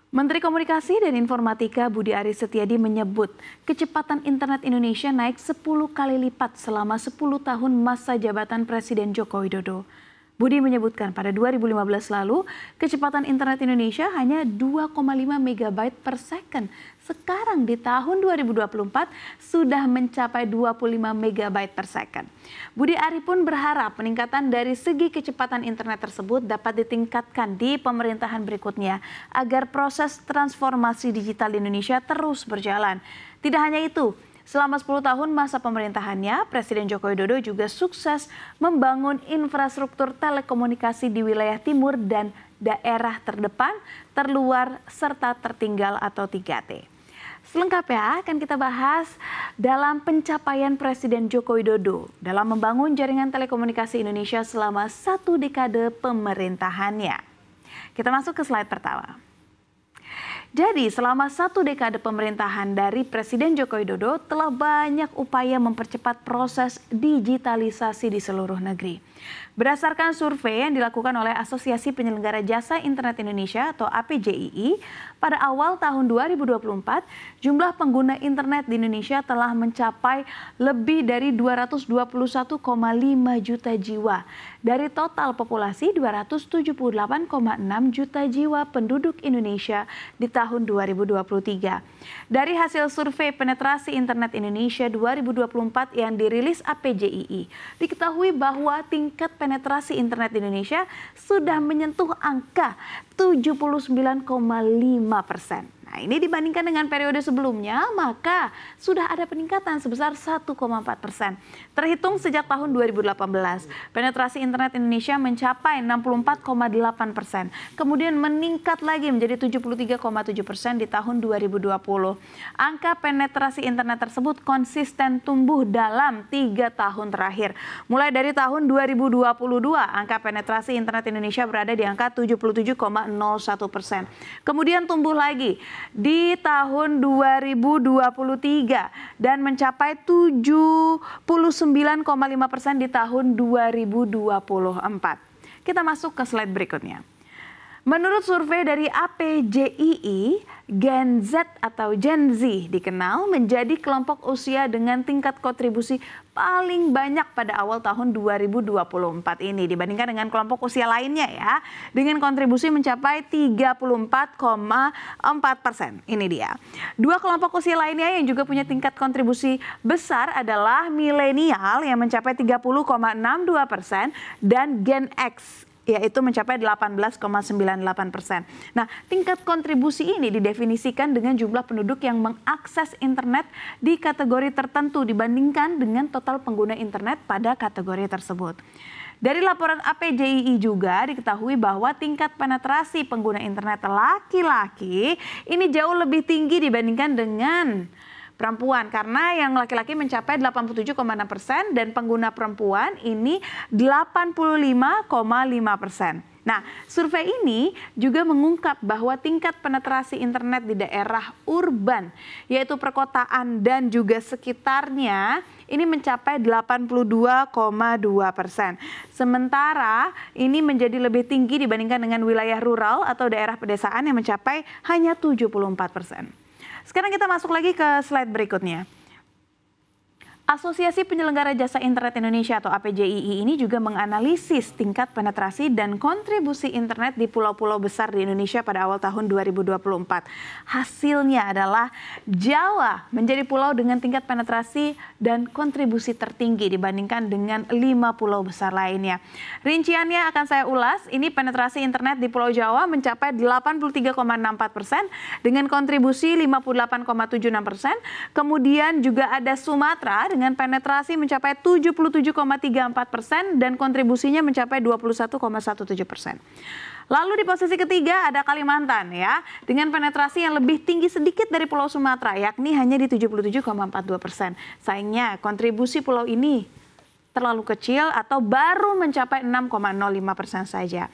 Menteri Komunikasi dan Informatika Budi Aris Setiadi menyebut kecepatan internet Indonesia naik 10 kali lipat selama 10 tahun masa jabatan Presiden Joko Widodo. Budi menyebutkan pada 2015 lalu kecepatan internet Indonesia hanya 2,5 megabyte per second. Sekarang di tahun 2024 sudah mencapai 25 megabyte per second. Budi Ari pun berharap peningkatan dari segi kecepatan internet tersebut dapat ditingkatkan di pemerintahan berikutnya agar proses transformasi digital di Indonesia terus berjalan. Tidak hanya itu, selama 10 tahun masa pemerintahannya, Presiden Joko Widodo juga sukses membangun infrastruktur telekomunikasi di wilayah timur dan daerah terdepan, terluar, serta tertinggal atau 3T. Selengkapnya akan kita bahas dalam pencapaian Presiden Joko Widodo dalam membangun jaringan telekomunikasi Indonesia selama 1 dekade pemerintahannya. Kita masuk ke slide pertama. Jadi selama 1 dekade pemerintahan dari Presiden Joko Widodo telah banyak upaya mempercepat proses digitalisasi di seluruh negeri. Berdasarkan survei yang dilakukan oleh Asosiasi Penyelenggara Jasa Internet Indonesia atau APJII, pada awal tahun 2024, jumlah pengguna internet di Indonesia telah mencapai lebih dari 221,5 juta jiwa. Dari total populasi 278,6 juta jiwa penduduk Indonesia di tahun 2023. Dari hasil survei penetrasi internet Indonesia 2024 yang dirilis APJII, diketahui bahwa tingkat penetrasi internet di Indonesia sudah menyentuh angka 79,5%. Nah, ini dibandingkan dengan periode sebelumnya, maka sudah ada peningkatan sebesar 1,4%. Terhitung sejak tahun 2018, penetrasi internet Indonesia mencapai 64,8%. Kemudian meningkat lagi menjadi 73,7% di tahun 2020. Angka penetrasi internet tersebut konsisten tumbuh dalam 3 tahun terakhir. Mulai dari tahun 2022, angka penetrasi internet Indonesia berada di angka 77,01%. Kemudian tumbuh lagi di tahun 2023 dan mencapai 79,5% di tahun 2024. Kita masuk ke slide berikutnya. Menurut survei dari APJII, Gen Z atau Gen Z dikenal menjadi kelompok usia dengan tingkat kontribusi paling banyak pada awal tahun 2024 ini dibandingkan dengan kelompok usia lainnya ya, dengan kontribusi mencapai 34,4%. Ini dia. Dua kelompok usia lainnya yang juga punya tingkat kontribusi besar adalah milenial yang mencapai 30,62% dan Gen X yaitu mencapai 18,98%. Nah, tingkat kontribusi ini didefinisikan dengan jumlah penduduk yang mengakses internet di kategori tertentu dibandingkan dengan total pengguna internet pada kategori tersebut. Dari laporan APJII juga diketahui bahwa tingkat penetrasi pengguna internet laki-laki ini jauh lebih tinggi dibandingkan dengan perempuan, karena yang laki-laki mencapai 87,6% dan pengguna perempuan ini 85,5%. Nah, survei ini juga mengungkap bahwa tingkat penetrasi internet di daerah urban, yaitu perkotaan dan juga sekitarnya, ini mencapai 82,2%. Sementara ini menjadi lebih tinggi dibandingkan dengan wilayah rural atau daerah pedesaan yang mencapai hanya 74%. Sekarang kita masuk lagi ke slide berikutnya. Asosiasi Penyelenggara Jasa Internet Indonesia atau APJII ini juga menganalisis tingkat penetrasi dan kontribusi internet di pulau-pulau besar di Indonesia pada awal tahun 2024. Hasilnya adalah Jawa menjadi pulau dengan tingkat penetrasi dan kontribusi tertinggi dibandingkan dengan 5 pulau besar lainnya. Rinciannya akan saya ulas. Ini penetrasi internet di Pulau Jawa mencapai 83,64% dengan kontribusi 58,76%. Kemudian juga ada Sumatera dengan penetrasi mencapai 77,34% dan kontribusinya mencapai 21,17%. Lalu di posisi ketiga ada Kalimantan ya, dengan penetrasi yang lebih tinggi sedikit dari Pulau Sumatera, yakni hanya di 77,42%. Sayangnya kontribusi pulau ini terlalu kecil atau baru mencapai 6,05% saja.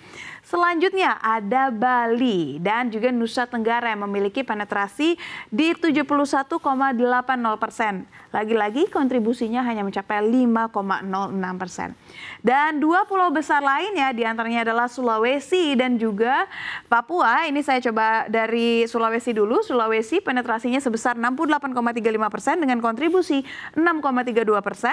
Selanjutnya ada Bali dan juga Nusa Tenggara yang memiliki penetrasi di 71,80%. Lagi-lagi kontribusinya hanya mencapai 5,06%. Dan dua pulau besar lainnya diantaranya adalah Sulawesi dan juga Papua. Ini saya coba dari Sulawesi dulu. Sulawesi penetrasinya sebesar 68,35% dengan kontribusi 6,32%.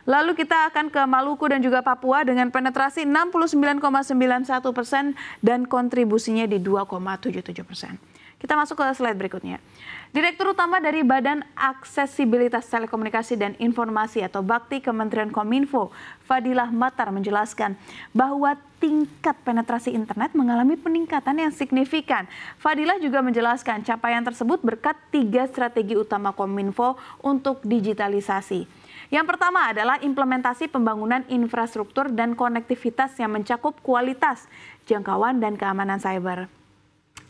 Lalu kita akan ke Maluku dan juga Papua dengan penetrasi 69,91% dan kontribusinya di 2,77%. Kita masuk ke slide berikutnya. Direktur Utama dari Badan Aksesibilitas Telekomunikasi dan Informasi atau Bakti Kementerian Kominfo, Fadilah Matar menjelaskan bahwa tingkat penetrasi internet mengalami peningkatan yang signifikan. Fadilah juga menjelaskan capaian tersebut berkat 3 strategi utama Kominfo untuk digitalisasi. Yang pertama adalah implementasi pembangunan infrastruktur dan konektivitas yang mencakup kualitas, jangkauan, dan keamanan cyber.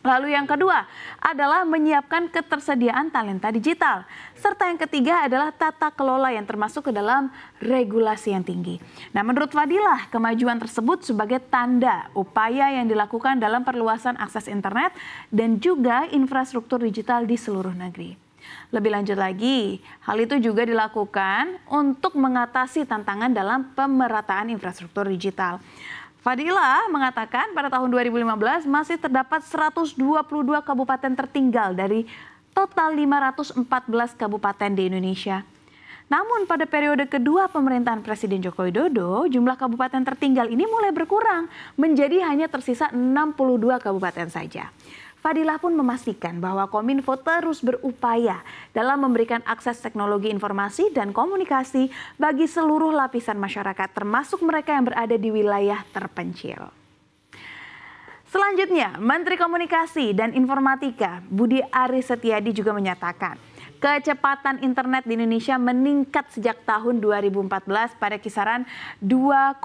Lalu yang kedua adalah menyiapkan ketersediaan talenta digital. Serta yang ketiga adalah tata kelola yang termasuk ke dalam regulasi yang tinggi. Nah, menurut Fadilah, kemajuan tersebut sebagai tanda upaya yang dilakukan dalam perluasan akses internet dan juga infrastruktur digital di seluruh negeri. Lebih lanjut lagi, hal itu juga dilakukan untuk mengatasi tantangan dalam pemerataan infrastruktur digital. Fadilah mengatakan pada tahun 2015 masih terdapat 122 kabupaten tertinggal dari total 514 kabupaten di Indonesia. Namun pada periode kedua pemerintahan Presiden Joko Widodo, jumlah kabupaten tertinggal ini mulai berkurang menjadi hanya tersisa 62 kabupaten saja. Fadilah pun memastikan bahwa Kominfo terus berupaya dalam memberikan akses teknologi informasi dan komunikasi bagi seluruh lapisan masyarakat, termasuk mereka yang berada di wilayah terpencil. Selanjutnya, Menteri Komunikasi dan Informatika Budi Aris Setiadi juga menyatakan kecepatan internet di Indonesia meningkat sejak tahun 2014 pada kisaran 2,5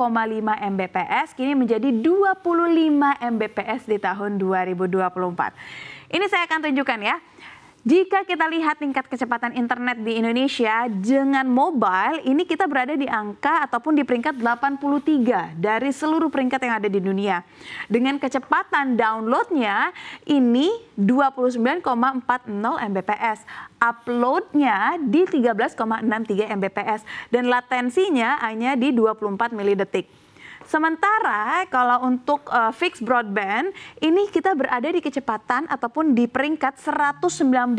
Mbps, kini menjadi 25 Mbps di tahun 2024. Ini saya akan tunjukkan ya. Jika kita lihat tingkat kecepatan internet di Indonesia dengan mobile, ini kita berada di angka ataupun di peringkat 83 dari seluruh peringkat yang ada di dunia. Dengan kecepatan downloadnya ini 29,40 Mbps, uploadnya di 13,63 Mbps, dan latensinya hanya di 24 milidetik. Sementara kalau untuk fixed broadband, ini kita berada di kecepatan ataupun di peringkat 119.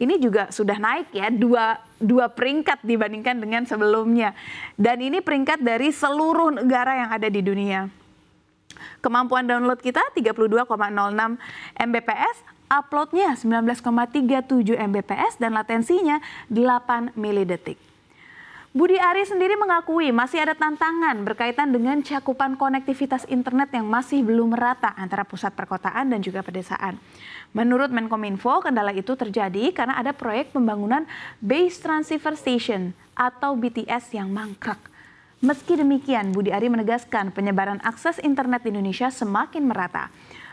Ini juga sudah naik ya, dua peringkat dibandingkan dengan sebelumnya. Dan ini peringkat dari seluruh negara yang ada di dunia. Kemampuan download kita 32,06 Mbps, uploadnya 19,37 Mbps, dan latensinya 8 milidetik. Budi Aris sendiri mengakui masih ada tantangan berkaitan dengan cakupan konektivitas internet yang masih belum merata antara pusat perkotaan dan juga pedesaan. Menurut Menkominfo, kendala itu terjadi karena ada proyek pembangunan Base Transceiver Station atau BTS yang mangkrak. Meski demikian, Budi Ari menegaskan penyebaran akses internet di Indonesia semakin merata.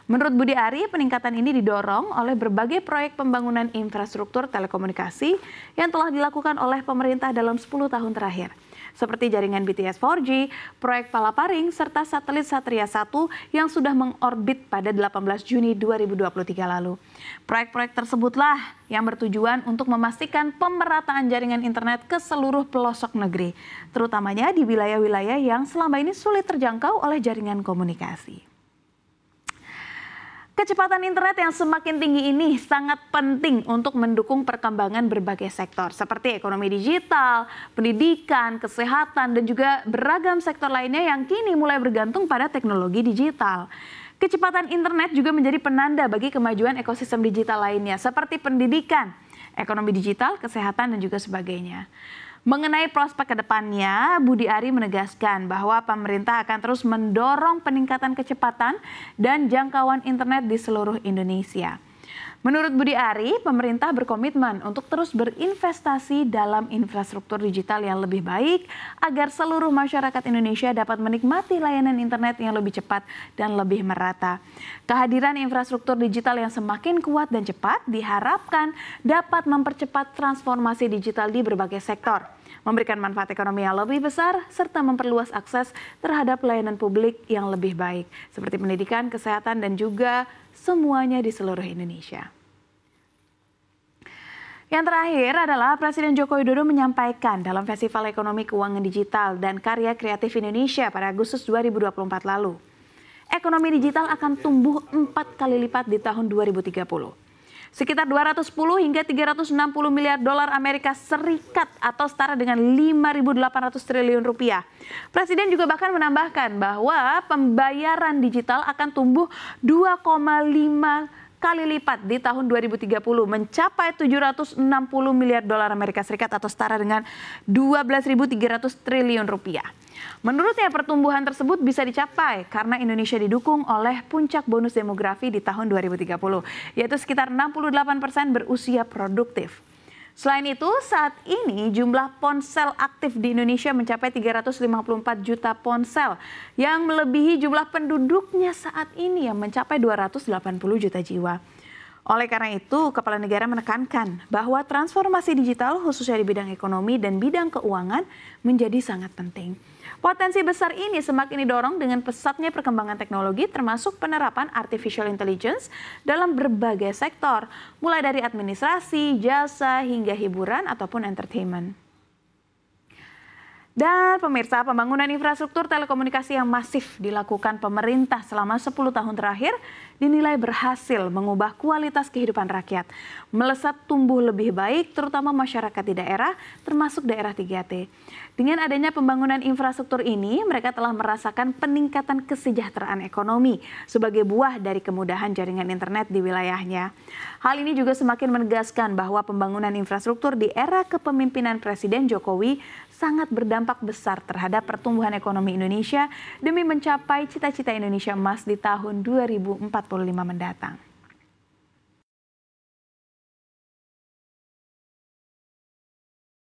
Menurut Budi Ari, peningkatan ini didorong oleh berbagai proyek pembangunan infrastruktur telekomunikasi yang telah dilakukan oleh pemerintah dalam 10 tahun terakhir. Seperti jaringan BTS 4G, proyek Palaparing, serta satelit Satria 1 yang sudah mengorbit pada 18 Juni 2023 lalu. Proyek-proyek tersebutlah yang bertujuan untuk memastikan pemerataan jaringan internet ke seluruh pelosok negeri, terutamanya di wilayah-wilayah yang selama ini sulit terjangkau oleh jaringan komunikasi. Kecepatan internet yang semakin tinggi ini sangat penting untuk mendukung perkembangan berbagai sektor seperti ekonomi digital, pendidikan, kesehatan, dan juga beragam sektor lainnya yang kini mulai bergantung pada teknologi digital. Kecepatan internet juga menjadi penanda bagi kemajuan ekosistem digital lainnya seperti pendidikan, ekonomi digital, kesehatan, dan juga sebagainya. Mengenai prospek ke depannya, Budi Ari menegaskan bahwa pemerintah akan terus mendorong peningkatan kecepatan dan jangkauan internet di seluruh Indonesia. Menurut Budi Ari, pemerintah berkomitmen untuk terus berinvestasi dalam infrastruktur digital yang lebih baik agar seluruh masyarakat Indonesia dapat menikmati layanan internet yang lebih cepat dan lebih merata. Kehadiran infrastruktur digital yang semakin kuat dan cepat diharapkan dapat mempercepat transformasi digital di berbagai sektor, memberikan manfaat ekonomi yang lebih besar, serta memperluas akses terhadap layanan publik yang lebih baik, seperti pendidikan, kesehatan, dan juga semuanya di seluruh Indonesia. Yang terakhir adalah Presiden Joko Widodo menyampaikan dalam Festival Ekonomi Keuangan Digital dan Karya Kreatif Indonesia pada Agustus 2024 lalu. Ekonomi digital akan tumbuh 4 kali lipat di tahun 2030. Sekitar 210 hingga 360 miliar dolar Amerika Serikat atau setara dengan 5.800 triliun rupiah. Presiden juga bahkan menambahkan bahwa pembayaran digital akan tumbuh 2,5 kali lipat di tahun 2030 mencapai 760 miliar dolar Amerika Serikat atau setara dengan 12.300 triliun rupiah. Menurutnya pertumbuhan tersebut bisa dicapai karena Indonesia didukung oleh puncak bonus demografi di tahun 2030, yaitu sekitar 68% berusia produktif. Selain itu, saat ini jumlah ponsel aktif di Indonesia mencapai 354 juta ponsel yang melebihi jumlah penduduknya saat ini yang mencapai 280 juta jiwa. Oleh karena itu, Kepala Negara menekankan bahwa transformasi digital khususnya di bidang ekonomi dan bidang keuangan menjadi sangat penting. Potensi besar ini semakin didorong dengan pesatnya perkembangan teknologi termasuk penerapan artificial intelligence dalam berbagai sektor, mulai dari administrasi, jasa, hingga hiburan ataupun entertainment. Dan pemirsa, pembangunan infrastruktur telekomunikasi yang masif dilakukan pemerintah selama 10 tahun terakhir dinilai berhasil mengubah kualitas kehidupan rakyat. Melesat tumbuh lebih baik terutama masyarakat di daerah termasuk daerah 3T. Dengan adanya pembangunan infrastruktur ini, mereka telah merasakan peningkatan kesejahteraan ekonomi sebagai buah dari kemudahan jaringan internet di wilayahnya. Hal ini juga semakin menegaskan bahwa pembangunan infrastruktur di era kepemimpinan Presiden Jokowi sangat berdampak besar terhadap pertumbuhan ekonomi Indonesia demi mencapai cita-cita Indonesia Emas di tahun 2045 mendatang.